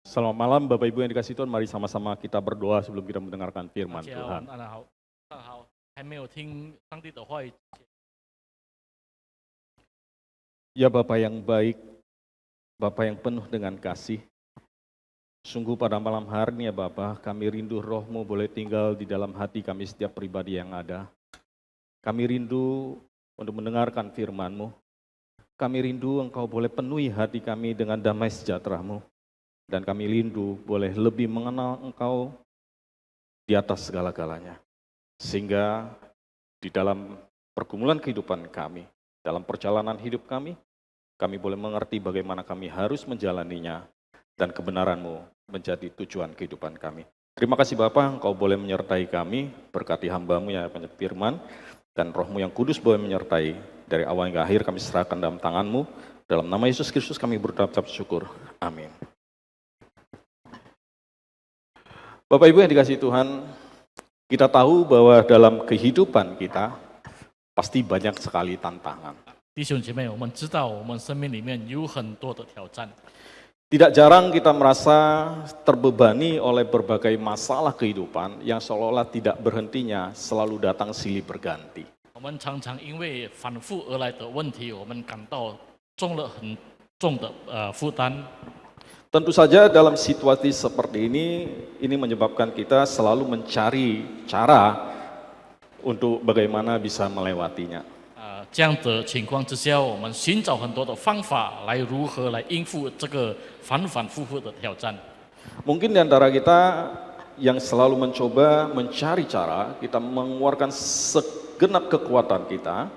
Selamat malam Bapak Ibu yang dikasihi Tuhan, mari sama-sama kita berdoa sebelum kita mendengarkan firman 大家 Tuhan. 晚上好，上好，还没有听上帝的话语之前， Ya Bapak yang baik, Bapak yang penuh dengan kasih, sungguh pada malam hari ini ya Bapak, kami rindu roh-Mu boleh tinggal di dalam hati kami setiap pribadi yang ada. Kami rindu untuk mendengarkan firman-Mu. Kami rindu Engkau boleh penuhi hati kami dengan damai sejahtera-Mu. Dan kami rindu boleh lebih mengenal Engkau di atas segala-galanya. Sehingga di dalam pergumulan kehidupan kami, dalam perjalanan hidup kami boleh mengerti bagaimana kami harus menjalaninya dan kebenaran-Mu menjadi tujuan kehidupan kami. Terima kasih Bapa, Engkau boleh menyertai kami, berkati hamba-Mu yang banyak firman, dan Roh-Mu yang kudus boleh menyertai dari awal hingga akhir. Kami serahkan dalam tangan-Mu. Dalam nama Yesus Kristus kami berucap syukur. Amin. Bapak Ibu yang dikasihi Tuhan, kita tahu bahwa dalam kehidupan kita pasti banyak sekali tantangan. 弟兄姐妹，我们知道我们生命里面有很多的挑战， Tidak jarang kita merasa terbebani oleh berbagai masalah kehidupan yang seolah-olah tidak berhentinya selalu datang silih berganti. 我们常常因为反复而来的问题，我们感到重了很重的负担。 Tentu saja dalam situasi seperti ini menyebabkan kita selalu mencari cara untuk bagaimana bisa melewatinya. 这样的情况之下，我们寻找很多的方法来如何来应付这个反反复复的挑战。 Mungkin di antara kita yang selalu mencoba mencari cara, kita mengeluarkan segenap kekuatan kita,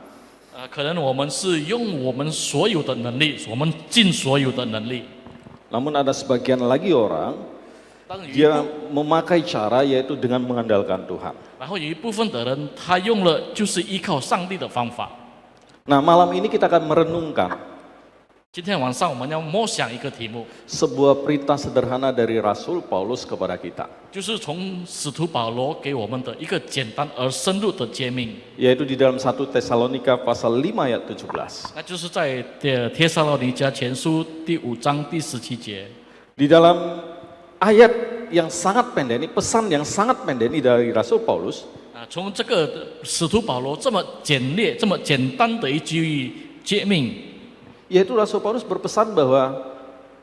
可能我们是用我们所有的能力，我们尽所有的能力。 namun ada sebagian lagi orang, 当有一 dia 部 memakai cara yaitu dengan mengandalkan Tuhan. 然后有一部分的人，他用了就是依靠上帝的方法。 Nah malam ini kita akan merenungkan 今天晚上我们要默想一个题目， sebuah perintah sederhana dari Rasul Paulus kepada kita, 就是从使徒保罗给我们的一个简单而深入的诫命， yaitu di dalam 1 Tesalonika pasal 5 ayat 17. 那就是在帖撒罗尼迦前书第5章第17节。 Di dalam ayat yang sangat pendek ini, pesan yang sangat pendek ini dari Rasul Paulus, 从这个使徒保罗这么简略、这么简单的一句诫命， yaitu Rasul Paulus berpesan bahwa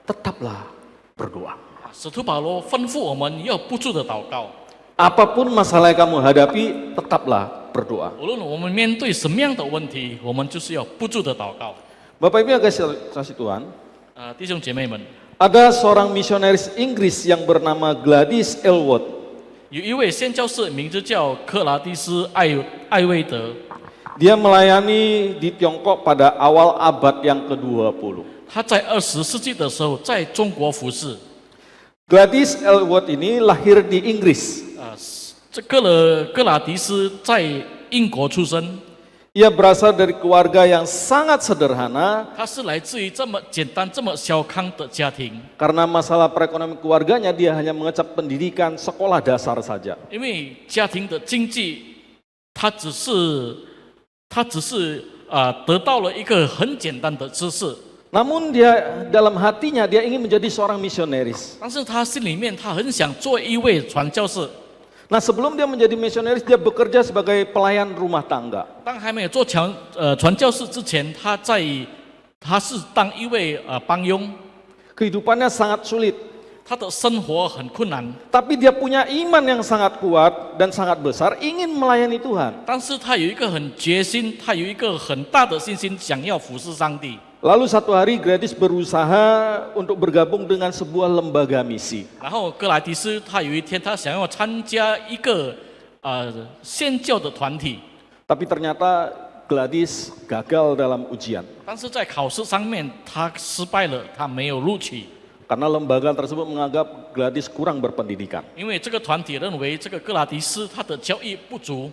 tetaplah berdoa. 使徒保罗吩咐我们要不住的祷告， Apapun masalah yang kamu hadapi, tetaplah berdoa. 无论我们面对什么样的问题，我们就是要不住的祷告。 Bapak Ibu yang kasih Tuhan, 弟兄姐妹们， ada seorang misionaris Inggris yang bernama Gladys Aylward. 有一位宣教士名字叫克拉蒂斯艾薇德， Dia melayani di Tiongkok pada awal abad yang ke-20. 他在20世纪的时候在中国服侍。 Gladys Aylward ini lahir di Inggris. 这克拉迪斯在英国出生， Ia berasal dari keluarga yang sangat sederhana 他是来自于这么简单、这么小康的家庭。 karena masalah perekonomian keluarganya dia hanya mengecap pendidikan sekolah dasar saja. 因为家庭的经济，他只是得到了一个很简单的知识， Namun dia dalam hatinya dia ingin menjadi seorang misionaris. 但是他心里面他很想做一位传教士。 Nah sebelum dia menjadi misionaris dia bekerja sebagai pelayan rumah tangga. 当还没有做传教士之前，他是当一位帮佣， Kehidupannya sangat sulit. 他的生活很困难， Tapi dia punya iman yang sangat kuat dan sangat besar, ingin melayani Tuhan. 但是他有一个很决心，他有一个很大的信心，想要服侍上帝。 Lalu satu hari Gladys berusaha untuk bergabung dengan sebuah lembaga misi. 然后格莱迪斯他有一天他想要参加一个宣教的团体， Tapi ternyata Gladys gagal dalam ujian. 但是在考试上面他失败了，他没有录取， Karena lembaga tersebut menganggap Gladys kurang berpendidikan. 因为这个团体认为这个格拉迪斯他的教育不足，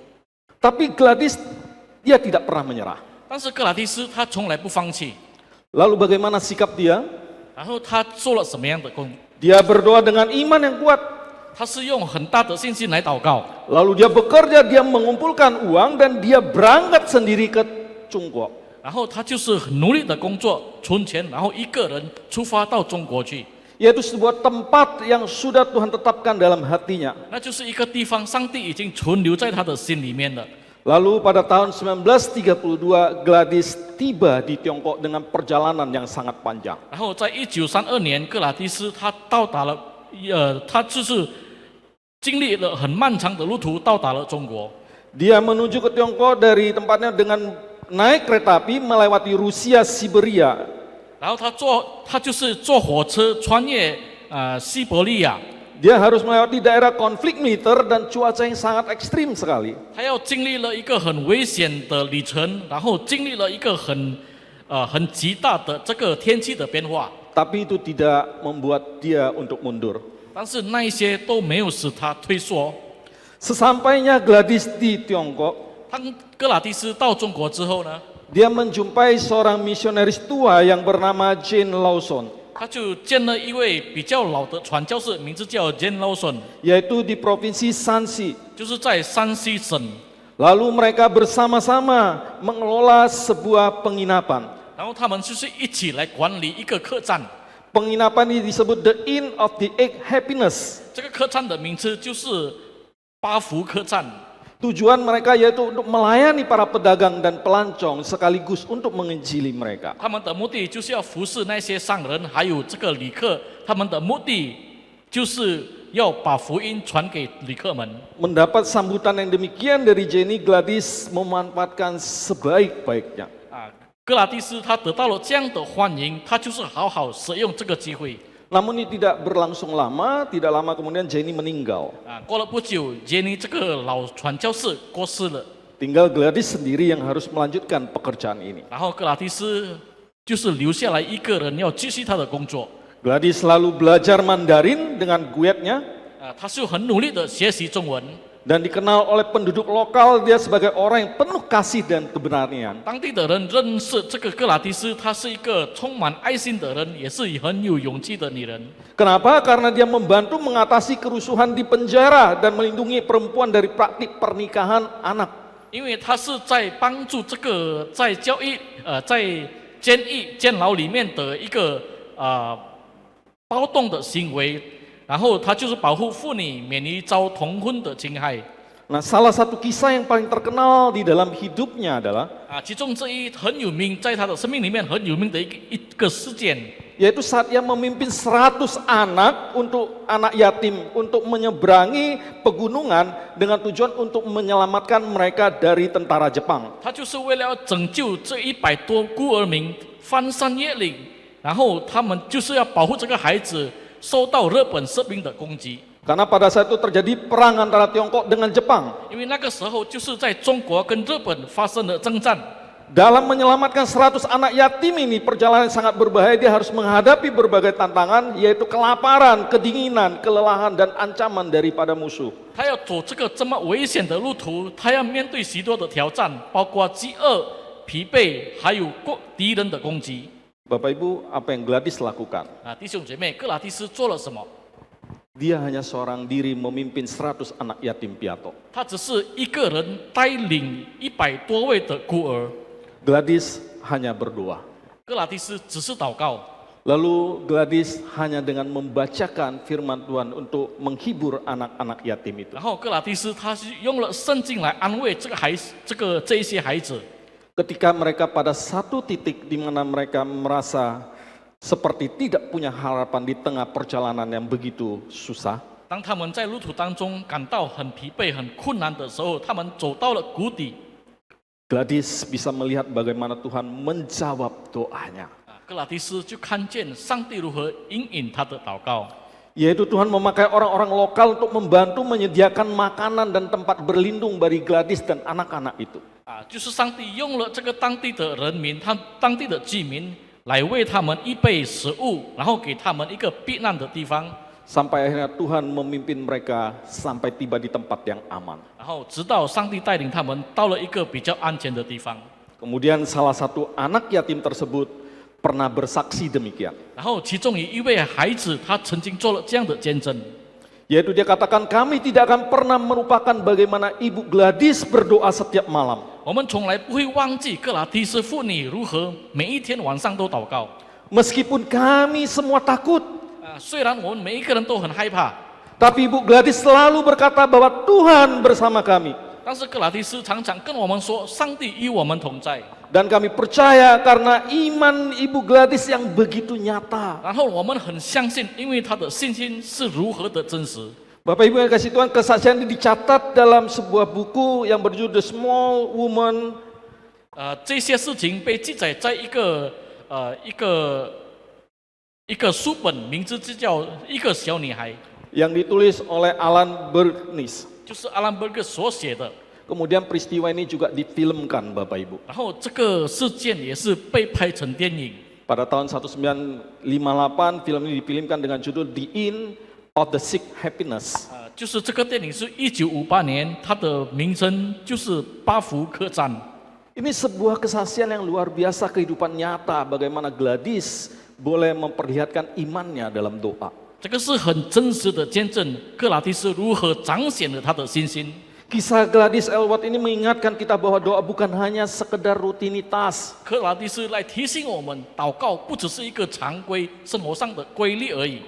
Tapi Gladys dia tidak pernah menyerah. 但是格拉迪斯他从来不放弃。 Lalu bagaimana sikap dia? 然后他做了什么样的工？ Dia berdoa dengan iman yang kuat. 他是用很大的信心来祷告， Lalu dia bekerja, dia mengumpulkan uang dan dia berangkat sendiri ke Chungkwok. 然后他就是很努力的工作存钱，然后一个人出发到中国去。yaitu sebuah tempat yang sudah Tuhan tetapkan dalam hatinya. 那就是一个地方，上帝已经存留在他的心里面了。 Lalu pada tahun 1932 Gladys tiba di Tiongkok dengan perjalanan yang sangat panjang. 然后在1932年，格拉蒂斯他到达了，他就是经历了很漫长的路途，到达了中国。 Dia menuju ke Tiongkok dari tempatnya dengan naik kereta api melewati Rusia, Siberia. 然后他就是坐火车穿越西伯利亚， Dia harus melewati daerah konflik militer dan cuaca yang sangat ekstrim sekali. 他要经历了一个很危险的旅程，然后经历了一个很极大的这个天气的变化。 Tapi itu tidak membuat dia untuk mundur. 但是那一些都没有使他退缩。 Sesampainya Gladys di Tiongkok, 当格拉蒂斯到中国之后呢， dia menjumpai seorang misionaris tua yang bernama Jane Lawson, 他就见了一位比较老的传教士，名字叫 Jane Lawson， yaitu di provinsi Shanxi. 就是在山西省。 Lalu mereka bersama-sama mengelola sebuah penginapan. 然后他们就是一起来管理一个客栈， Penginapan ini disebut The Inn of the Eight Happiness. 这个客栈的名字就是八福客栈。 Tujuan mereka yaitu untuk melayani para pedagang dan pelancong sekaligus untuk menginjili mereka. 他们的目的就是要服侍那些商人，还有这个旅客。他们的目的就是要把福音传给旅客们。 Mendapat sambutan yang demikian dari Jenny, Gladys memanfaatkan sebaik-baiknya. 格拉蒂斯他得到了这样的欢迎，他就是好好使用这个机会。 Namun ini tidak berlangsung lama, tidak lama kemudian Jenny meninggal. 过了不久，杰尼这个老传教士过世了， Tinggal Gladys sendiri yang harus melanjutkan pekerjaan ini. 然后格拉蒂斯就是留下来一个人要继续他的工作。 Gladys selalu belajar Mandarin dengan guetnya 他是很努力的学习中文。 dan dikenal oleh penduduk lokal dia sebagai orang yang penuh kasih dan keberanian. 当地的人认识这个格拉蒂斯，她是一个充满爱心的人，也是很有勇气的女人。 Kenapa? Karena dia membantu mengatasi kerusuhan di penjara dan melindungi perempuan dari praktik pernikahan anak. 因为她是在帮助这个在在监牢里面的一个暴动的行为，然后她就是保护妇女免于遭同婚的侵害。 Nah, salah satu kisah yang paling terkenal di dalam hidupnya adalah 其中这一很有名，在她的生命里面很有名的一个事件， yaitu saat ia memimpin 100 anak untuk anak yatim untuk menyeberangi pegunungan dengan tujuan untuk menyelamatkan mereka dari tentara Jepang. 她就是为了要拯救这100多孤儿民翻山越岭，然后他们就是要保护这个孩子受到日本士兵的攻击。 Karena pada saat itu terjadi perang antara Tiongkok dengan Jepang. 因为那个时候就是在中国跟日本发生了征战。 Dalam menyelamatkan 100 anak yatim ini perjalanan sangat berbahaya, dia harus menghadapi berbagai tantangan yaitu kelaparan, kedinginan, kelelahan dan ancaman daripada musuh. 他要走这个这么危险的路途，他要面对许多的挑战，包括饥饿、疲惫，还有敌人的攻击。 Bapak Ibu, apa yang Gladys lakukan? 弟兄姐妹，格拉蒂斯做了什么？ Dia hanya seorang diri memimpin 100 anak yatim piatu. 他只是一个人带领100多位的孤儿。 Gladys hanya berdoa. 格拉蒂斯只是祷告。 Lalu Gladys hanya dengan membacakan firman Tuhan untuk menghibur anak-anak yatim itu. 然后格拉蒂斯他是用了圣经来安慰这个孩子，这一些孩子。 Ketika mereka pada satu titik di mana mereka merasa seperti tidak punya harapan di tengah perjalanan yang begitu susah, 当他们在路途当中感到很疲惫、很困难的时候，他们走到了谷底。 Gladys bisa melihat bagaimana Tuhan menjawab doanya. 格拉蒂斯就看见上帝如何应允他的祷告， Yaitu Tuhan memakai orang-orang lokal untuk membantu menyediakan makanan dan tempat berlindung bagi Gladys dan anak-anak itu. 就是上帝用了这个当地的人民，当地的居民来为他们预备食物，然后给他们一个避难的地方。 Sampai akhirnya Tuhan memimpin mereka sampai tiba di tempat yang aman. 然后直到上帝带领他们到了一个比较安全的地方。 Kemudian salah satu anak yatim tersebut pernah bersaksi demikian. 然后其中有一位孩子，他曾经做了这样的见证。 Yaitu dia katakan, kami tidak akan pernah melupakan bagaimana Ibu Gladys berdoa setiap malam. 我们从来不会忘记格拉蒂斯妇女如何每一天晚上都祷告。 Meskipun kami semua takut, 虽然我们每一个人都很害怕， tapi Ibu Gladys selalu berkata bahwa Tuhan bersama kami. 但是哥拉提斯常常跟我们说，上帝与我们同在。 Dan kami percaya karena iman Ibu Gladys yang begitu nyata. 然后我们很相信，因为他的信心是如何的真实。 Bapak Ibu yang kasih Tuhan, kesaksian ini dicatat dalam sebuah buku yang berjudul The Small Woman. 这些事情被记载在一个书本，名字就叫《一个小女孩》， yang ditulis oleh Alan Bergnis. 就是阿兰伯格所写的。 Kemudian peristiwa ini juga difilmkan Bapak Ibu. 然后这个事件也是被拍成电影。 Pada tahun 1958 film ini difilmkan dengan judul The Inn of the Sick Happiness. 就是这个电影是1958年，它的名称就是巴福客栈。 Ini sebuah kesaksian yang luar biasa kehidupan nyata bagaimana Gladys boleh memperlihatkan imannya dalam doa. 这个是很真实的见证，克拉蒂斯如何彰显了他的信心。 Kisah Gladys Aylward ini mengingatkan kita bahwa doa bukan hanya sekedar rutinitas. 克拉蒂斯来提醒我们，祷告不只是一个常规生活上的规律而已，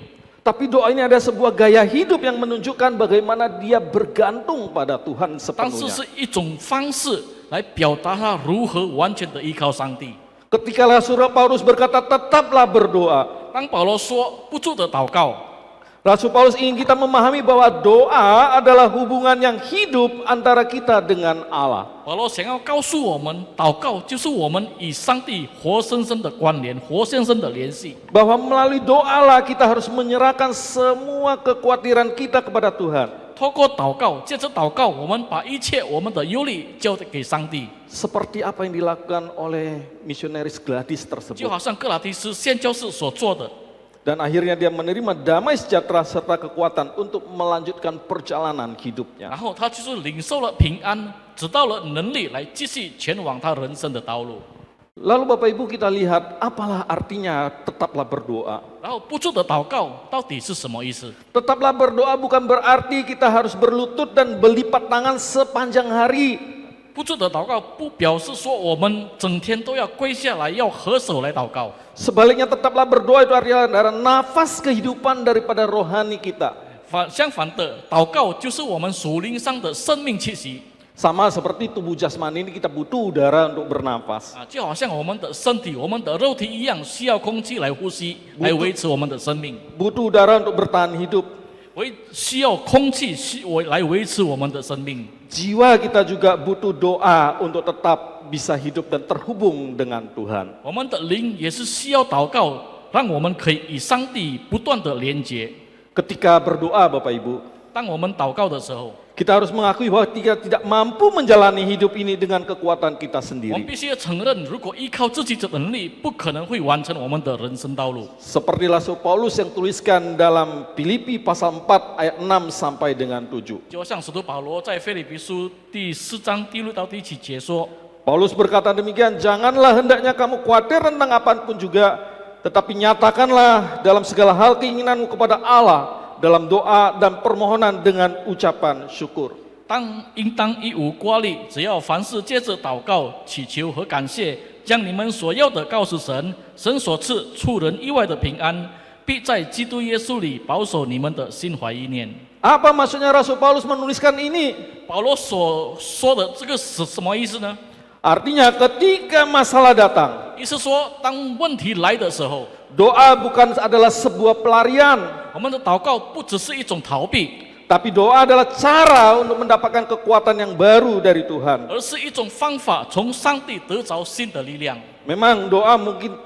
Tapi doa ini ada sebuah gaya hidup yang menunjukkan bagaimana dia bergantung pada Tuhan 但是 sepenuhnya. 是一种方式来表达他如何完全的依靠上帝。 Ketika Rasul Paulus berkata tetaplah berdoa. 当保罗说不住的祷告， Rasul Paulus ingin kita memahami bahwa doa adalah hubungan yang hidup antara kita dengan Allah. 保罗想要告诉我们，祷告就是我们与上帝活生生的关联，活生生的联系。 Bahwa melalui doalah kita harus menyerahkan semua kekhawatiran kita kepada Tuhan. 透过祷告，借着祷告，我们把一切我们的忧虑交给上帝， Seperti apa yang dilakukan oleh misionaris Gladys 就 tersebut. 好像哥拉提斯宣教士所做的。 Dan akhirnya dia menerima damai sejahtera serta kekuatan untuk melanjutkan perjalanan 然 hidupnya. 后他就是领受了平安，得到了能力来继续前往他人生的道路。 Lalu Bapak Ibu kita lihat apalah artinya tetaplah berdoa. 然后不住的祷告到底是什么意思？ Tetaplah berdoa bukan berarti kita harus berlutut dan berlipat tangan sepanjang hari. 不住的祷告不表示说我们整天都要跪下来，要合手来祷告。 Sebaliknya tetaplah berdoa itu artinya adalah nafas kehidupan daripada rohani kita. 相反的，祷告就是我们属灵上的生命气息 Sama seperti tubuh jasmani ini kita butuh udara untuk bernafas. 就好像我们的身体、我们的肉体一样，需要空气来呼吸，来维持我们的生命。 Butuh udara untuk bertahan hidup. 需要空气来维持我们的生命。 Jiwa kita juga butuh doa untuk tetap bisa hidup dan terhubung dengan Tuhan. 我们的灵也是需要祷告，让我们可以与上帝不断的连接。 Ketika berdoa Bapak Ibu, 当我们祷告的时候， kita harus mengakui bahwa kita tidak mampu menjalani hidup ini dengan kekuatan kita 我们 sendiri. 必须要承认，如果依靠自己的能力，不可能会完成我们的人生道路。 Seperti Rasul Paulus yang tuliskan dalam Filipi pasal 4 ayat 6 sampai dengan 7. 就像使徒保罗在腓立比书第4章第6到第7节说： Paulus berkata demikian, janganlah hendaknya kamu khawatir tentang apapun juga, tetapi nyatakanlah dalam segala hal keinginanmu kepada Allah dalam doa dan permohonan dengan ucapan syukur. 应当一无挂虑，只要凡事借着祷告、祈求和感谢，将你们所要的告诉神，神所赐出人意外的平安，必在基督耶稣里保守你们的心怀意念。 Apa maksudnya Rasul Paulus menuliskan ini? 保罗所说的这个是什么意思呢？ Artinya ketika masalah datang, 意思说，当问题来的时候， doa bukan adalah sebuah pelarian, 我们的祷告不只是一种逃避， tapi doa adalah cara untuk mendapatkan kekuatan yang baru dari Tuhan. 而是一种方法，从上帝得着新的力量。 Memang doa mungkin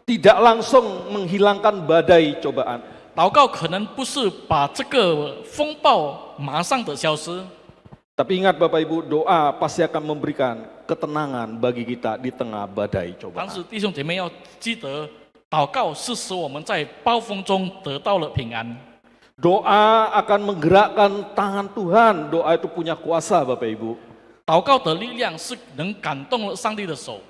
tidak langsung menghilangkan badai cobaan. 祷告可能不是把这个风暴马上的消失， Tapi ingat Bapak Ibu, doa pasti akan memberikan ketenangan bagi kita di tengah badai 但 cobaan. 是弟兄姐妹要记得，祷告是使我们在暴风中得到了平安。 Doa akan menggerakkan tangan Tuhan. Doa itu punya kuasa Bapak Ibu. 祷告的力量是能感动了上帝的手，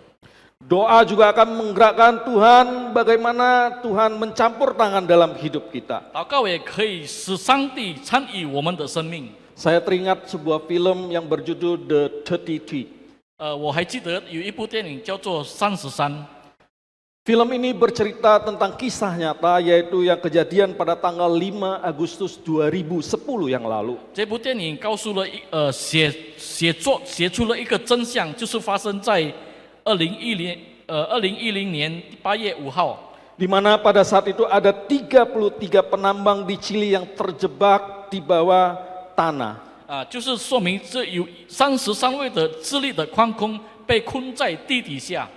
Doa juga akan menggerakkan Tuhan bagaimana Tuhan mencampur tangan dalam hidup kita. 祷告也可以使上帝参与我们的生命。 Saya teringat sebuah film yang berjudul The 33. 我还记得有一部电影叫做《33》， Film ini bercerita tentang kisah nyata yaitu yang kejadian pada tanggal 5 Agustus 2010 yang lalu. 这部电影告诉了写出了一个真相，就是发生在2010年8月5号。 Di mana pada saat itu ada 33 penambang di Chili yang terjebak di bawah tanah. 就是说明这有33位的智利的矿工被困在地底下。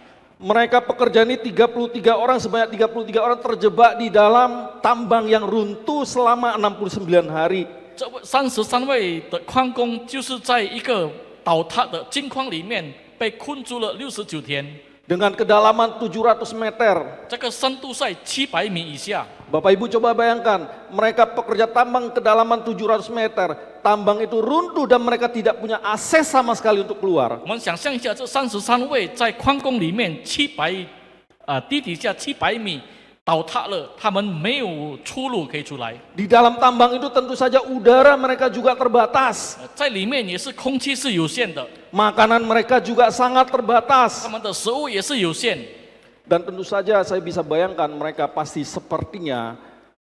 Mereka pekerja ini 33 orang, sebanyak 33 orang terjebak di dalam tambang yang runtuh selama 69 hari. 这33位的矿工就是在一个倒塌的金矿里面被困住了69天。 Dengan kedalaman 700 meter. 这个深度在700米以下。 Bapak Ibu coba bayangkan, mereka pekerja tambang kedalaman 700 meter. Tambang itu runtuh dan mereka tidak punya akses sama sekali untuk keluar. 我们想象一下，这33位在矿工里面地底下700米倒塌了，他们没有出路可以出来。 Di dalam tambang itu tentu saja udara mereka juga terbatas. 在里面也是空气是有限的， Makanan mereka juga sangat 他 terbatas. 们的食物也是有限。 Dan tentu saja saya bisa bayangkan mereka pasti sepertinya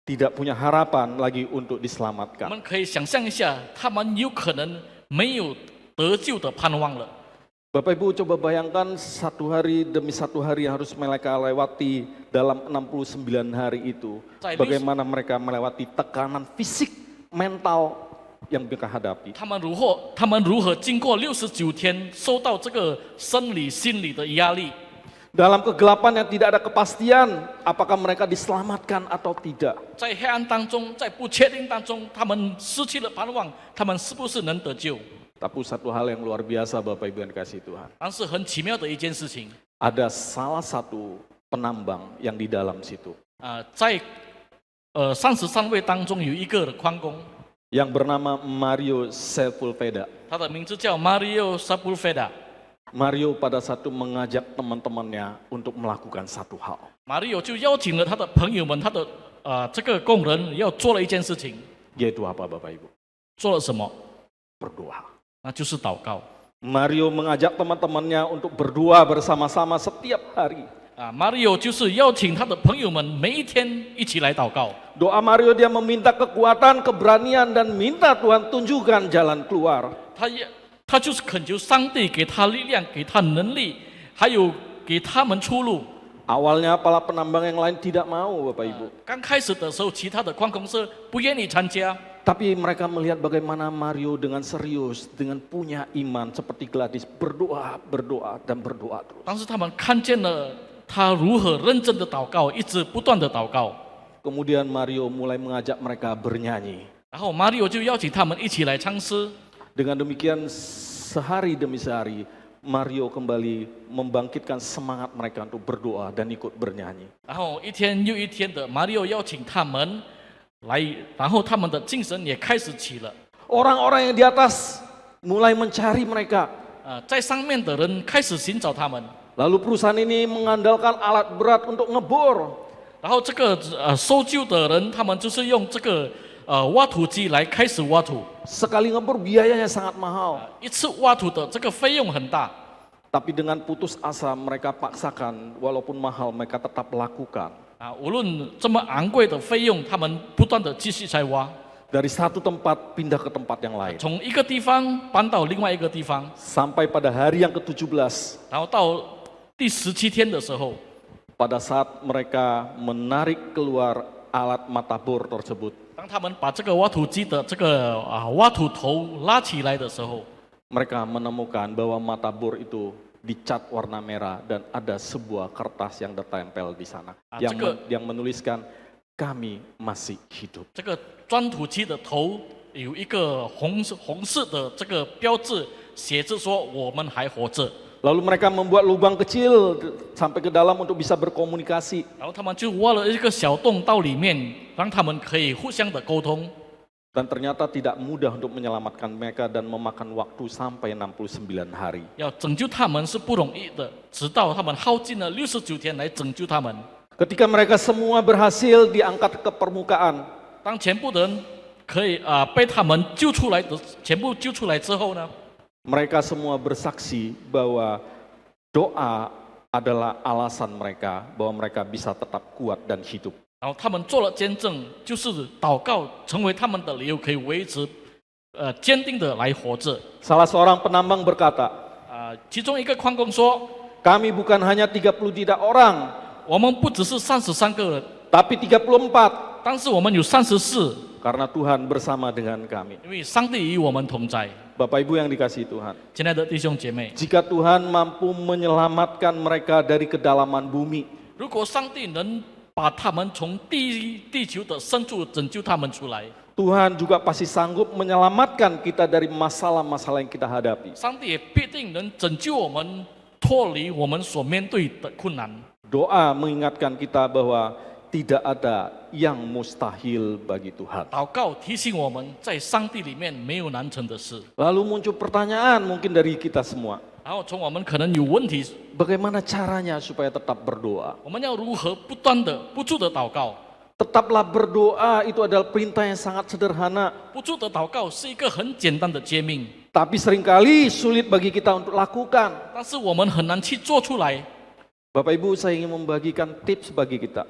tidak punya harapan lagi untuk 我 diselamatkan. 们可以想象一下，他们有可能没有得救的盼望了。 Bapak Ibu coba bayangkan satu hari demi satu hari yang harus mereka lewati dalam 69 hari itu. Bagaimana mereka melewati tekanan fisik, mental yang mereka hadapi. 他们如何经过69天，受到这个生理、心理的压力？ Dalam kegelapan yang tidak ada kepastian apakah mereka diselamatkan atau tidak. 在黑暗当中，在不确定当中，他们失去了盼望，他们是不是能得救？ Tapi satu hal yang luar biasa Bapak Ibu yang dikasihi Tuhan. 但是很奇妙的一件事情， Ada salah satu penambang yang di dalam situ. 在33位当中有一个矿工， Yang bernama Mario Sepulveda. 他的名字叫 Mario Sepulveda。 Mario pada saat itu mengajak teman-temannya untuk melakukan satu hal. Mario 就邀请了他的朋友们，他的这个工人要做了一件事情， Yaitu apa Bapak Ibu? 做了什么？ Berdoa. 那就是祷告。 Mario mengajak teman-temannya untuk berdoa bersama-sama setiap hari. Mario 就是邀请他的朋友们每一天一起来祷告。 Doa Mario dia meminta kekuatan, keberanian dan minta Tuhan tunjukkan jalan keluar. 他就是恳求上帝给他力量，给他能力，还有给他们出路。 Awalnya para penambang yang lain tidak mau Bapak Ibu. 刚开始的时候，其他的矿工是不愿意参加， Tapi mereka melihat bagaimana Mario dengan serius, dengan punya iman seperti Gladys berdoa, berdoa dan berdoa terus. 但是他们看见了他如何认真的祷告，一直不断的祷告。 Kemudian Mario mulai mengajak mereka bernyanyi. 然后 Mario 就邀请他们一起来唱诗。 Dengan demikian sehari demi sehari Mario kembali membangkitkan semangat mereka untuk berdoa dan ikut bernyanyi. 然后一天又一天的 ，Mario 邀请他们来，然后他们的精神也开始起了。 Orang-orang yang di atas mulai mencari mereka. 在上面的人开始寻找他们。 Lalu perusahaan ini mengandalkan alat berat untuk ngebor. 然后这个搜救的人，他们就是用这个挖土机来开始挖土。 Sekali ngebor biayanya sangat mahal. 一次挖土的这个费用很大。 Tapi dengan putus asa mereka paksakan, walaupun mahal mereka tetap lakukan. 无论这么昂贵的费用，他们不断的继续在挖。 Dari satu tempat pindah ke tempat yang lain. 从一个地方搬到另外一个地方， Sampai pada hari yang ke-17. 然后到第17天的时候， Pada saat mereka menarik keluar alat mata bor tersebut. 当他们把这个挖土机的这个挖土头拉起来的时候， Mereka menemukan bahwa mata bor itu dicat warna merah dan ada sebuah kertas yang ditempel di sana. Yang menuliskan kami masih hidup. 这个钻土机的头有一个红色的这个标志，写着说我们还活着。 Lalu mereka membuat lubang kecil sampai ke dalam untuk bisa berkomunikasi. 然后他们就挖了一个小洞到里面，让他们可以互相的沟通。 Dan ternyata tidak mudah untuk menyelamatkan mereka dan memakan waktu sampai 69 hari. 要拯救他们是不容易的，直到他们耗尽了69天来拯救他们。 Ketika mereka semua berhasil diangkat ke permukaan, 当全部的人可以被他们救出来的，全部救出来之后呢， mereka semua bersaksi bahwa doa adalah alasan mereka bahwa mereka bisa tetap kuat dan hidup. 然后他们做了见证，就是祷告成为他们的理由，可以维持坚定的来活着。 Salah seorang penambang berkata, 其中一个矿工说， kami bukan hanya 33 orang, 我们不只是33个人， tapi 34, 但是我们有34， karena Tuhan bersama dengan kami. 因为上帝与我们同在。 Bapak Ibu yang dikasihi Tuhan, 亲爱的弟兄姐妹， jika Tuhan mampu menyelamatkan mereka dari kedalaman bumi, 如果上帝能把他们从地球的深处拯救他们出来， Tuhan juga pasti sanggup menyelamatkan kita dari masalah-masalah yang kita hadapi. 上帝也必定能拯救我们脱离我们所面对的困难。 Doa mengingatkan kita bahwa tidak ada yang mustahil bagi Tuhan. 祷告提醒我们在上帝里面没有难成的事。 Lalu muncul pertanyaan mungkin dari kita semua. 然后从我们可能有问题， Bagaimana caranya supaya tetap berdoa? 我们要如何不断的、不住的祷告？ Tetaplah berdoa itu adalah perintah yang sangat sederhana. 不住的祷告是一个很简单的诫命， Tapi seringkali sulit bagi kita untuk lakukan. 但是我们很难去做出来。 Bapak Ibu, saya ingin membagikan tips bagi kita.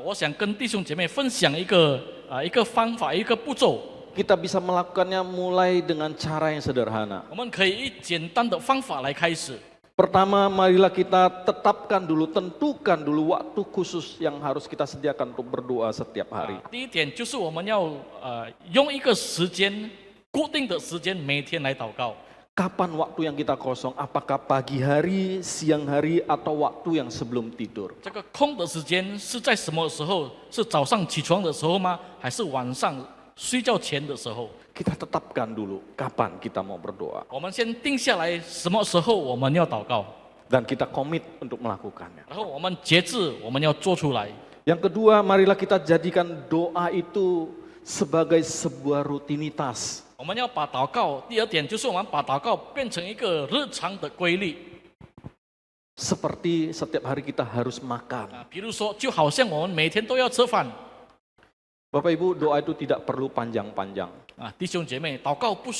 我想跟弟兄姐妹分享一个方法，一个步骤。 Kita bisa melakukannya mulai dengan cara yang sederhana. 我们可以以简单的方法来开始。 Pertama, marilah kita tetapkan dulu, tentukan dulu waktu khusus yang harus kita sediakan untuk berdoa setiap hari. 第一点就是我们要用一个时间，固定的时间，每天来祷告。 Kapan waktu yang kita kosong? Apakah pagi hari, siang hari, atau waktu yang sebelum tidur? 这个空的时间是在什么时候？是早上起床的时候吗？还是晚上睡觉前的时候？ Kita tetapkan dulu kapan kita mau berdoa. 我们先定下来什么时候我们要祷告， Dan kita komit untuk melakukannya. 然后我们节制，我们要做出来。 Yang kedua, marilah kita jadikan doa itu sebagai sebuah rutinitas. 我们要把祷告，第二点就是我们把祷告变成一个日常的规律 Seperti setiap hari kita harus makan. 比如说，就好像我们每天都要吃饭 Bapak Ibu, doa itu tidak perlu panjang-panjang. 弟兄姐妹，祷告不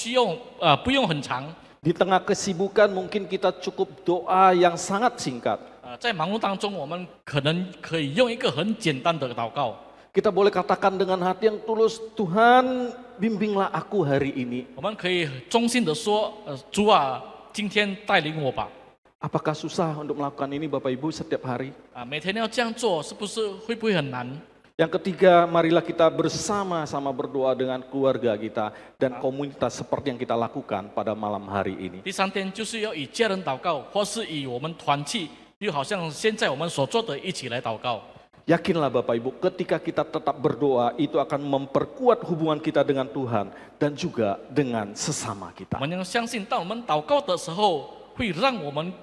用很长 Di tengah kesibukan mungkin kita cukup doa yang sangat singkat. 在忙碌当中，我们可能可以用一个很简单的祷告。 Kita boleh katakan dengan hati yang tulus, Tuhan bimbinglah aku hari ini. 我们可以衷心的说，主啊，今天带领我吧。 Apakah susah untuk melakukan ini Bapak Ibu setiap hari? 每天要这样做，是不是会不会很难？ Yang ketiga, marilah kita bersama-sama berdoa dengan keluarga kita dan komunitas seperti yang kita lakukan pada malam hari ini. 第三天就是要以家人祷告，或是以我们团契，就好像现在我们所做的一起来祷告。 Yakinlah Bapak Ibu, ketika kita tetap berdoa, itu akan memperkuat hubungan kita dengan Tuhan dan juga dengan sesama 我 kita. 们要相信，当我们祷告的时候，会让我们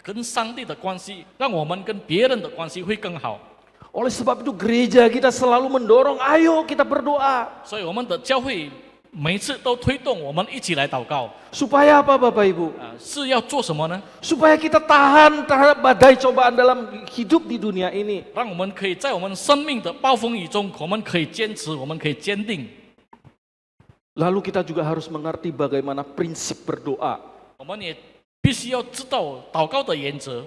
跟上帝的关系，让我们跟别人的关系会更好。 Oleh sebab itu gereja kita selalu mendorong, ayo kita berdoa. 所以我们的教会每次都推动我们一起来祷告。 Supaya apa Bapak Ibu? 是要做什么呢？ Supaya kita tahan terhadap badai cobaan dalam hidup di dunia ini. 让我们可以在我们生命的暴风雨中，我们可以坚持，我们可以坚定。 Lalu kita juga harus mengerti bagaimana prinsip berdoa. 我们也必须要知道祷告的原则。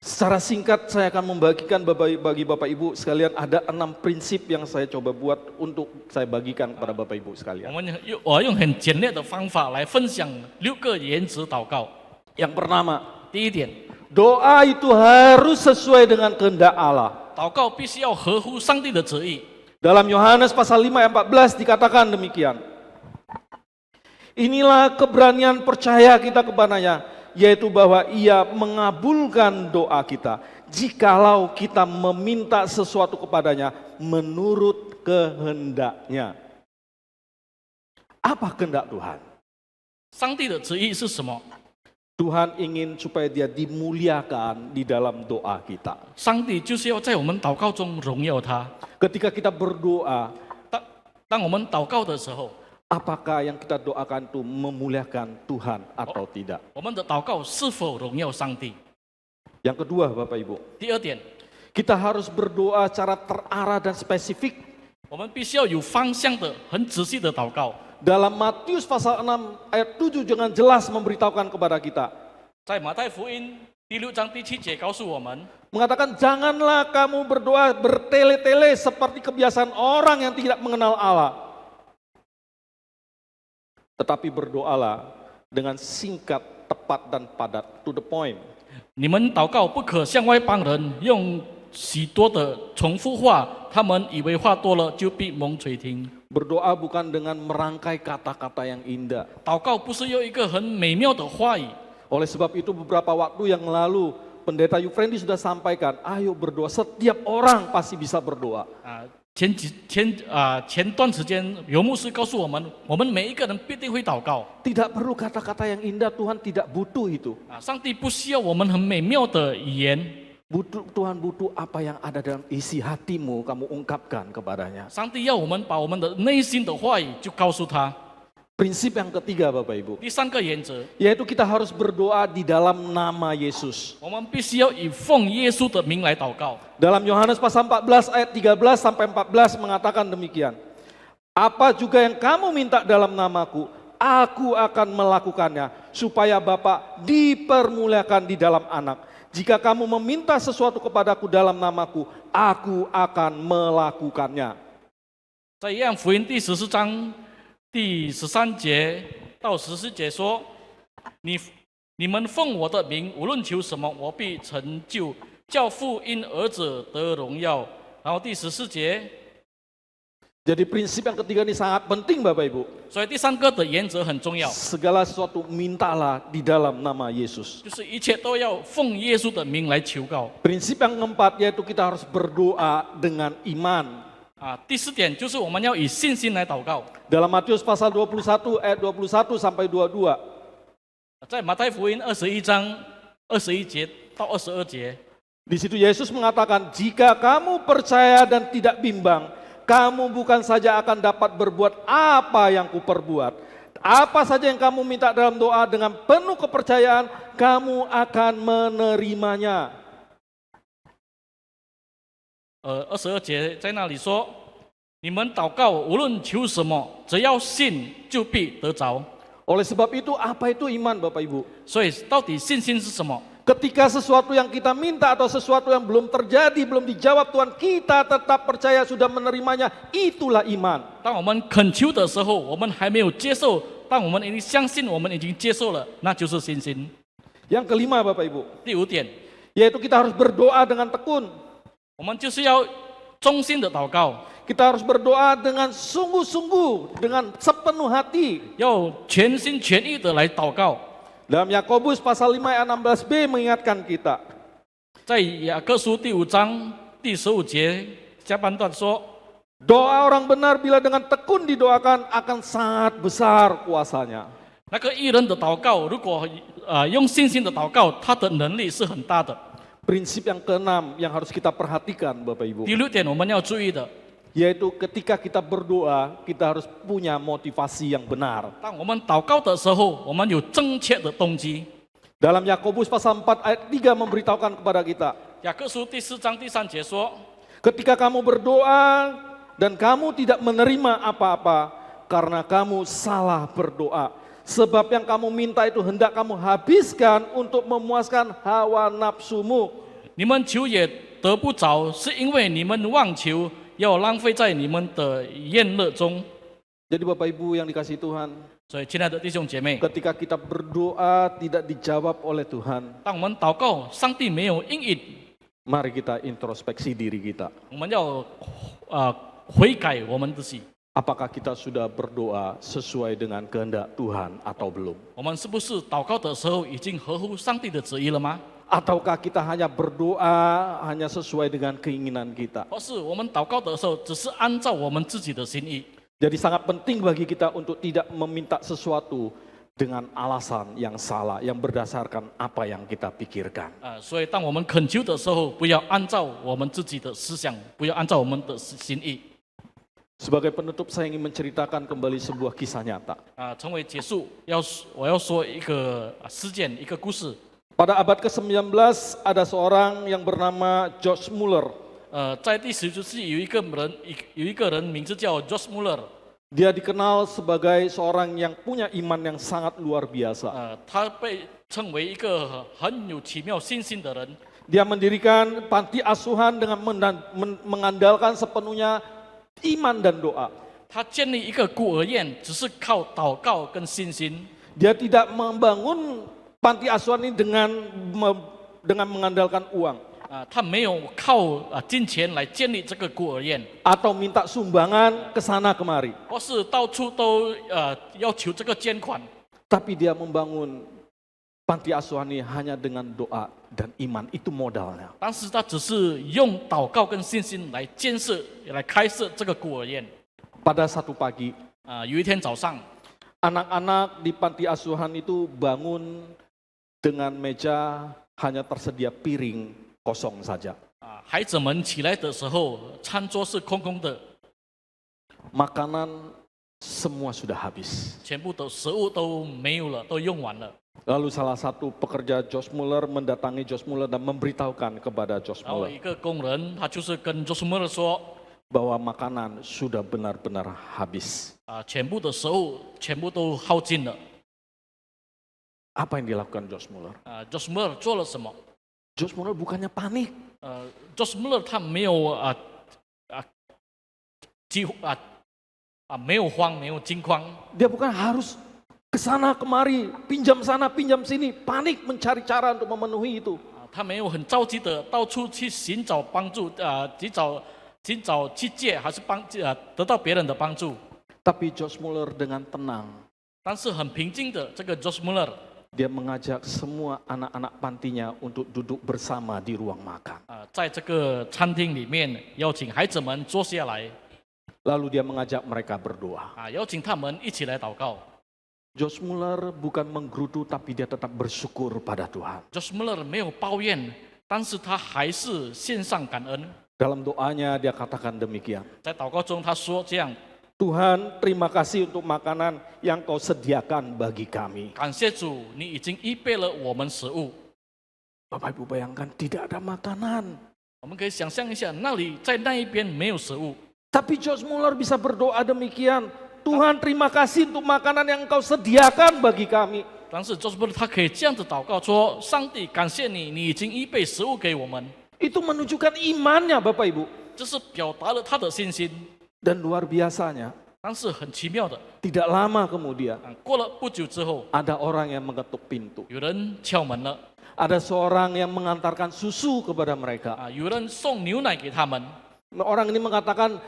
Secara singkat saya akan membagikan bagi Bapak Ibu sekalian ada 6 prinsip yang saya coba buat untuk saya bagikan kepada Bapak Ibu 我 sekalian. 们用很简略的方法来分享6个原则祷告。 Yang pertama, 第一点， doa itu harus sesuai dengan kehendak Allah. 祷告必须要合乎上帝的旨意。 Dalam Yohanes pasal 5 ayat 14 dikatakan demikian. Inilah keberanian percaya kita kepadanya, yaitu bahwa ia mengabulkan doa kita jikalau kita meminta sesuatu kepadanya menurut kehendaknya. Apa kehendak Tuhan? 上帝的旨意是什么？ Tuhan ingin supaya dia dimuliakan di dalam doa kita. 上帝就是要在我们祷告中荣耀他。 Ketika kita berdoa, 当我们祷告的时候， apakah yang kita doakan itu memuliakan Tuhan atau tidak? 我们的祷告是否荣耀上帝？ Yang kedua Bapak Ibu, 第二点， kita harus berdoa secara terarah dan spesifik. 我们必须要有方向的、很仔细的祷告。 Dalam Matius pasal 6 ayat 7 dengan jelas memberitahukan kepada kita. 在马太福音第6章第7节告诉我们， mengatakan janganlah kamu berdoa bertele-tele seperti kebiasaan orang yang tidak mengenal Allah. Tetapi berdoalah dengan singkat, tepat dan padat, to the point. 你们祷告不可像外邦人用许多的重复话，他们以为话多了就必蒙垂听。 Berdoa bukan dengan merangkai kata-kata yang indah. 祷告不是用一个很美妙的话语。 Oleh sebab itu beberapa waktu yang lalu Pendeta Yufrendi sudah sampaikan, ayo berdoa, setiap orang pasti bisa berdoa. 前段时间游牧师告诉我们，我们每一个人必定会祷告。 Tidak perlu kata-kata yang indah, Tuhan tidak butuh itu. 上帝不需要我们很美妙的语言， Tuhan butuh apa yang ada dalam isi hatimu, kamu ungkapkan kepadanya. 上帝要我们把我们的内心的话语就告诉他。 Prinsip yang ketiga Bapak Ibu, 第3个原则， yaitu kita harus berdoa di dalam nama Yesus. 我们必须要以奉耶稣的名来祷告。 Dalam Yohanes pasal 14 ayat 13 sampai 14 mengatakan demikian. Apa juga yang kamu minta dalam namaku, aku akan melakukannya, supaya Bapa dipermuliakan di dalam Anak. Jika kamu meminta sesuatu kepadaku dalam namaku, aku akan melakukannya. 在约翰福音第14章第13节到14节说：“你们奉我的名，无论求什么，我必成就，叫父因儿子得荣耀。”然后第14节， Jadi prinsip yang ketiga ini sangat penting Bapak Ibu. 所以第3个的原则很重要， Segala sesuatu mintalah di dalam nama Yesus. 就是一切都要奉耶稣的名来求告。 Prinsip yang keempat yaitu kita harus berdoa dengan iman. 第4点就是我们要以信心来祷告。 Dalam Matius pasal 21 ayat 21 sampai 22. 在马太福音21章21节到22节， Di situ Yesus mengatakan, jika kamu percaya dan tidak bimbang, kamu bukan saja akan dapat berbuat apa yang kuperbuat. Apa saja yang kamu minta dalam doa dengan penuh kepercayaan, kamu akan menerimanya. 22节在那里说：“你们祷告，无论求什么，只要信，就必得着。” Oleh sebab itu, apa itu iman Bapak Ibu? 所以，到底信心是什么？ Ketika sesuatu yang kita minta atau sesuatu yang belum terjadi, belum dijawab Tuhan, kita tetap percaya sudah menerimanya, itulah iman. 当我们恳求的时候，我们还没有接受；当我们已经相信，我们已经接受了，那就是信心。 Yang kelima Bapak Ibu, 第5点， yaitu kita harus berdoa dengan tekun. 我们就是要忠心的祷告， Kita harus berdoa dengan sungguh-sungguh, dengan sepenuh hati. 要全心全意的来祷告。 Dalam Yakobus pasal 5 ayat 16b mengingatkan kita. 在雅各书第5章第15节下半段说： Doa orang benar bila dengan tekun didoakan akan sangat besar kuasanya. 那个义人的祷告，如果用信心的祷告，他的能力是很大的。 Prinsip yang keenam yang harus kita perhatikan Bapak Ibu. 第6点我们要注意的， Yaitu ketika kita berdoa, kita harus punya motivasi yang benar. 当我们祷告的时候，我们有正确的动机。 Dalam Yakobus pasal 4 ayat 3 memberitahukan kepada kita. 雅各书第4章第3节说： Ketika kamu berdoa dan kamu tidak menerima apa-apa karena kamu salah berdoa. Sebab yang kamu minta itu hendak kamu habiskan untuk memuaskan hawa nafsumu. 你们求也得不着，是因为你们妄求，要浪费在你们的宴乐中。 Jadi Bapak Ibu yang dikasihi Tuhan, 所以，亲爱的弟兄姐妹， ketika kita berdoa tidak dijawab oleh Tuhan, 当我们祷告，上帝没有应允， mari kita introspeksi diri kita. 我们要悔改我们自己。 Apakah kita sudah berdoa sesuai dengan kehendak Tuhan atau belum? 我们是不是祷告的时候已经合乎上帝的旨意了吗？ Ataukah kita hanya berdoa hanya sesuai dengan keinginan kita? 或是我们祷告的时候只是按照我们自己的心意？ Jadi sangat penting bagi kita untuk tidak meminta sesuatu dengan alasan yang salah, yang berdasarkan apa yang kita pikirkan. 所以当我们恳求的时候，不要按照我们自己的思想，不要按照我们的心意。 Sebagai penutup saya ingin menceritakan kembali sebuah kisah nyata. 成为结束，我要说一个事件，一个故事。 Pada abad ke-19 ada seorang yang bernama George Muller. 在第19世纪有一个人名字叫 George Muller， Dia dikenal sebagai seorang yang punya iman yang sangat luar biasa. 他被成为一个很有奇妙信心的人。 Dia mendirikan panti asuhan dengan mengandalkan sepenuhnya iman dan doa. 他建立一个孤儿院，只是靠祷告跟信心。 Dia tidak membangun panti asuhan ini dengan mengandalkan uang 他没有靠金钱来建立这个孤儿院， atau minta sumbangan ke sana kemari. 或是到处都要求这个捐款。 Tapi dia membangun panti asuhan ini hanya dengan doa dan iman, itu modalnya. 但是他只是用祷告跟信心来建设、来开设这个孤儿院。 Pada satu pagi, 有一天早上， anak-anak di panti asuhan itu bangun dengan meja hanya tersedia piring kosong saja. 孩子们起来的时候，餐桌是空空的， Makanan semua sudah habis. 全部的食物都没有了，都用完了。 Lalu salah satu pekerja Josh Muller mendatangi Josh Muller dan memberitahukan kepada Josh 然后 Muller 一个工人，他就是跟 Josmer 说， bahwa makanan sudah benar-benar habis. 全部的食物全部都耗尽了。 Apa yang dilakukan Josh Muller? Josmer 做了什么？ Josh Muller bukannya panik, Josmer 他没有几乎没有慌，没有惊慌。 dia bukan harus ke sana kemari, pinjam sana, pinjam sini, panik mencari cara untuk memenuhi itu. 他没有很着急的到处去寻找帮助，寻找去借还是得到别人的帮助。 Tapi Josh Muller dengan tenang, 但是很平静的这个 Josh Muller， dia mengajak semua anak-anak pantinya untuk duduk bersama di ruang makan. 在这个餐厅里面邀请孩子们坐下来， Lalu dia mengajak mereka berdoa. 邀请他们一起来祷告。 Josh Muller bukan menggerutu tapi dia tetap bersyukur pada Tuhan. Josh Muller 没有抱怨，但是他还是献上感恩。 Dalam doanya dia katakan demikian. 在祷告中，他说这样： Tuhan, terima kasih untuk makanan yang kau sediakan bagi kami. 感谢主，你已经预备了我们食物。 Bapak Ibu bayangkan tidak ada makanan. 我们可以想象一下，那里在那一边没有食物， Tapi Josh Muller bisa berdoa demikian. Tuhan, terima kasih untuk makanan yang engkau sediakan bagi kami. 但是 Josh Muller 他可以这样子祷告说：上帝，感谢你，你已经预备食物给我们。 Itu menunjukkan imannya Bapak Ibu. 这是表达了他的信心。 Dan luar biasanya, 但是很奇妙的， tidak lama kemudian 过了不久之后， ada orang yang mengetuk pintu. 有人敲门了， Ada seorang yang mengantarkan susu kepada mereka. 有人送牛奶给他们。 Orang ini mengatakan,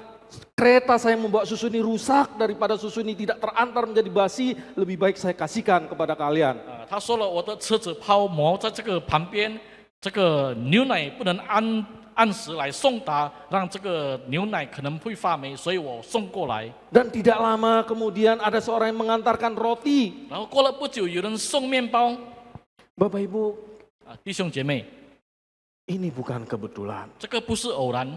kereta saya membawa susu ini rusak, daripada susu ini tidak terantar menjadi basi, lebih baik saya kasihkan kepada kalian. 他说了，我的车子抛锚在这个旁边，这个牛奶不能按时来送达，让这个牛奶可能会发霉，所以我送过来。 Dan tidak lama kemudian ada seorang yang mengantarkan roti. 然后过了不久，有人送面包。 Bapak Ibu, 弟兄姐妹， ini bukan kebetulan. 这个不是偶然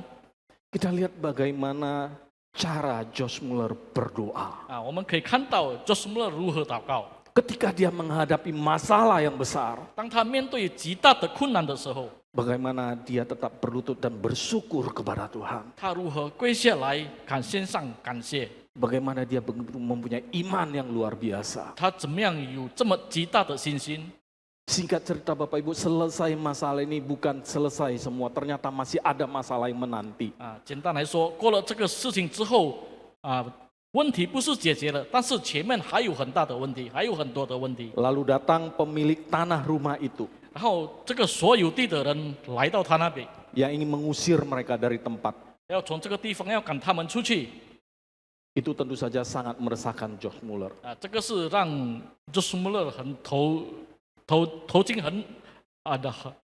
Kita lihat bagaimana cara Josh Muller berdoa. 我们可以看到 Josh Muller 如何祷告。 Ketika dia menghadapi masalah yang besar, 当他面对极大的困难的时候， bagaimana dia tetap berlutut dan bersyukur kepada Tuhan. 他如何跪下来献上感谢？ Bagaimana dia mempunyai iman yang luar biasa. 他怎么样有这么极大的信心？ Singkat cerita Bapak Ibu, selesai masalah ini bukan selesai semua. Ternyata masih ada masalah yang menanti. 简单来说，过了这个事情之后，问题不是解决了，但是前面还有很大的问题，还有很多的问题。 Lalu datang pemilik tanah rumah itu 然后这个所有地的人来到他那边， yang ingin mengusir mereka dari tempat. 要从这个地方要赶他们出去。 Itu tentu saja sangat meresahkan Josh Muller. 这个是让 Josh Muller 很头颈很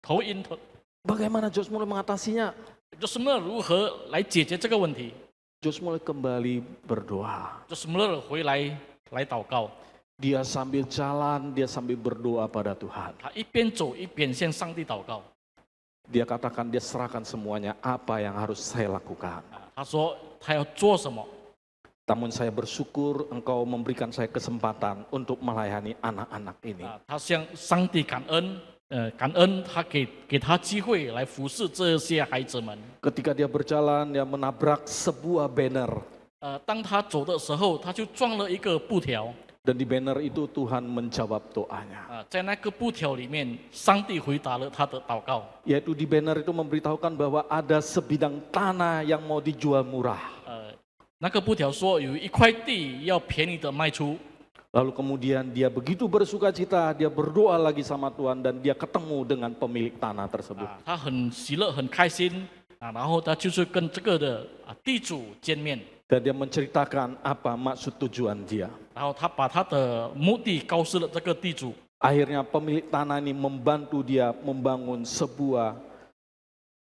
头晕头。 Bagaimana Josh Muller mengatasinya? Josh Muller 如何来解决这个问题 Josh Muller kembali berdoa. ？Josh Muller 回来祷告， Dia sambil jalan, dia sambil berdoa pada Tuhan. 他一边走一边向上帝祷告。 Dia katakan dia serahkan semuanya apa yang harus saya lakukan. 他说他要做什么？ Namun saya bersyukur engkau memberikan saya kesempatan untuk melayani anak-anak ini. 他向上帝感恩，感恩他给他机会来服侍这些孩子们。 Ketika dia berjalan, dia menabrak sebuah banner 当他走的时候，他就撞了一个布条， Dan di banner itu Tuhan menjawab doanya. 在那个布条里面，上帝回答了他的祷告。 Yaitu di banner itu memberitahukan bahwa ada sebidang tanah yang mau dijual murah. 那个布条说有一块地要便宜的卖出， Lalu kemudian dia begitu bersuka cita, dia berdoa lagi sama Tuhan dan dia ketemu dengan pemilik tanah tersebut. 他很喜乐很开心然后他就是跟这个的地主见面， Dan dia menceritakan apa maksud tujuan dia. 然后他把他的目的告诉了这个地主。 Akhirnya pemilik tanah ini membantu dia membangun sebuah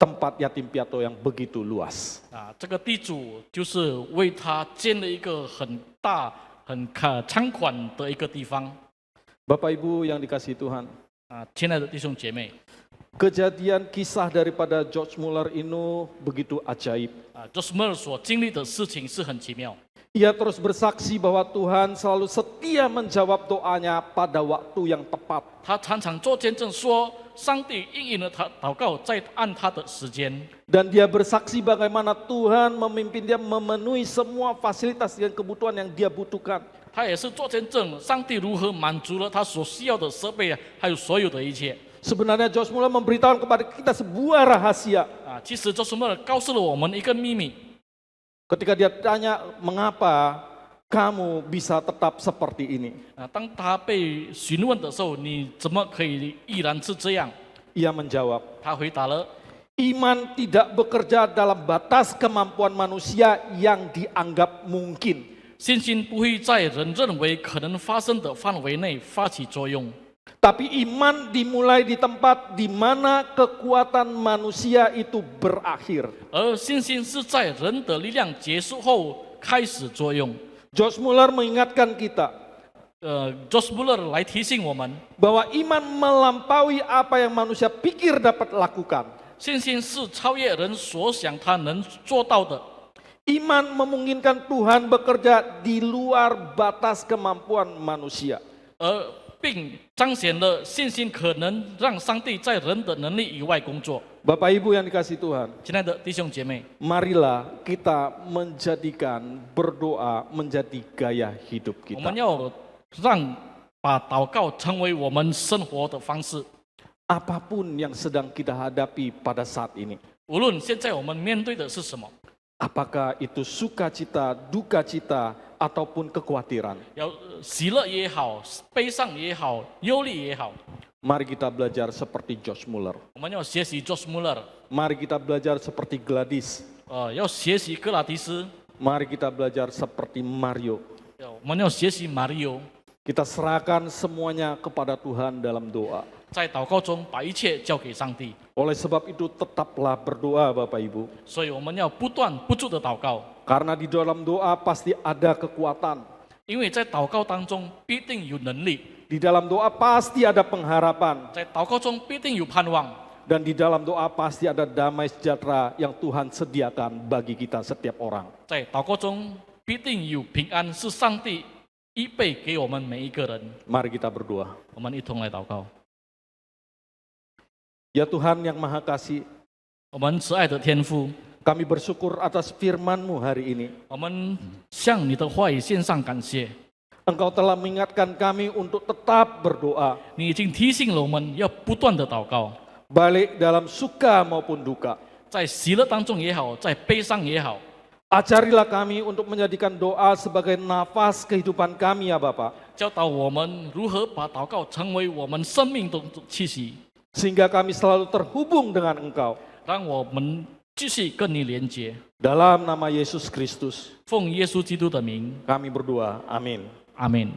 tempat yatim piatu yang begitu luas. 这个地主就是为他建了一个很大、很宽广的一个地方。 Bapak Ibu yang dikasihi Tuhan, 亲爱的弟兄姐妹， kejadian kisah daripada George Muller ini begitu ajaib. George Muller 所经历的事情是很奇妙。 Ia terus bersaksi bahwa Tuhan selalu setia menjawab doanya pada waktu yang tepat. 他常常做见证说，上帝应允了他祷告，在按他的时间。 Dan dia bersaksi bagaimana Tuhan memimpin dia memenuhi semua fasilitas dan kebutuhan yang dia butuhkan. 他也是做见证，上帝如何满足了他所需要的设备，还有所有的一切。 Sebenarnya George Muller memberitahukan kepada kita sebuah rahasia. 其实 George Muller 告诉了我们一个秘密。 Ketika dia tanya, mengapa kamu bisa tetap seperti ini? 当他被询问的时候，你怎么可以依然是这样？ Ia menjawab, 他回答了： iman tidak bekerja dalam batas kemampuan manusia yang dianggap mungkin. 信心不会在人认为可能发生的范围内发起作用。 Tapi iman dimulai di tempat di mana kekuatan manusia itu berakhir. 而信心是在人的力量结束后开始作用。 George Muller mengingatkan kita George Muller 来提醒我们， bahwa iman melampaui apa yang manusia pikir dapat lakukan. 信心是超越人所想他能做到的。 Iman memungkinkan Tuhan bekerja di luar batas kemampuan manusia. 并彰显了信心可能让上帝在人的能力以外工作。 Bapak Ibu yang dikasihi Tuhan, 亲爱的弟兄姐妹， marilah kita menjadikan berdoa menjadi gaya hidup 我们 kita. 要让把祷告成为我们生活的方式。 Apapun yang sedang kita hadapi pada saat ini. 无论现在我们面对的是什么， Apakah itu sukacita, duka cita, ataupun kekhawatiran. 要喜乐也好，悲伤也好，忧虑也好， Mari kita belajar seperti George Muller. 我们要学习 George Muller， Mari kita belajar seperti Gladys. 要学习格拉迪斯， Mari kita belajar seperti Mario. 我们要学习马里欧， Kita serahkan semuanya kepada Tuhan dalam doa. 在祷告中把一切交给上帝。 Oleh sebab itu tetaplah berdoa Bapak Ibu. 所以我们要不断不住的祷告， Karena di dalam doa pasti ada kekuatan. 因为在祷告当中必定有能力， Di dalam doa pasti ada pengharapan. 在祷告中必定有盼望， Dan di dalam doa pasti ada damai sejahtera yang Tuhan sediakan bagi kita setiap orang. 在祷告中必定有平安，是上帝预备给我们每一个人。 Mari kita berdoa. 我们一同来祷告。 Ya Tuhan yang Maha Kasih, 我们慈爱的天父， kami bersyukur atas firman-Mu hari ini. 我们向你的话语献上感谢。 Engkau telah mengingatkan kami untuk tetap berdoa, 你已经提醒了我们要不断的祷告， baik dalam suka maupun duka. 在喜乐当中也好，在悲伤也好， Ajarilah kami untuk menjadikan doa sebagai nafas kehidupan kami ya Bapa. 教导我们如何把祷告成为我们生命中的气息， Sehingga kami selalu terhubung dengan Engkau. 让我们继续跟你连接。 Dalam nama Yesus Kristus, 奉耶稣基督的名， kami berdoa. Amin. 阿门。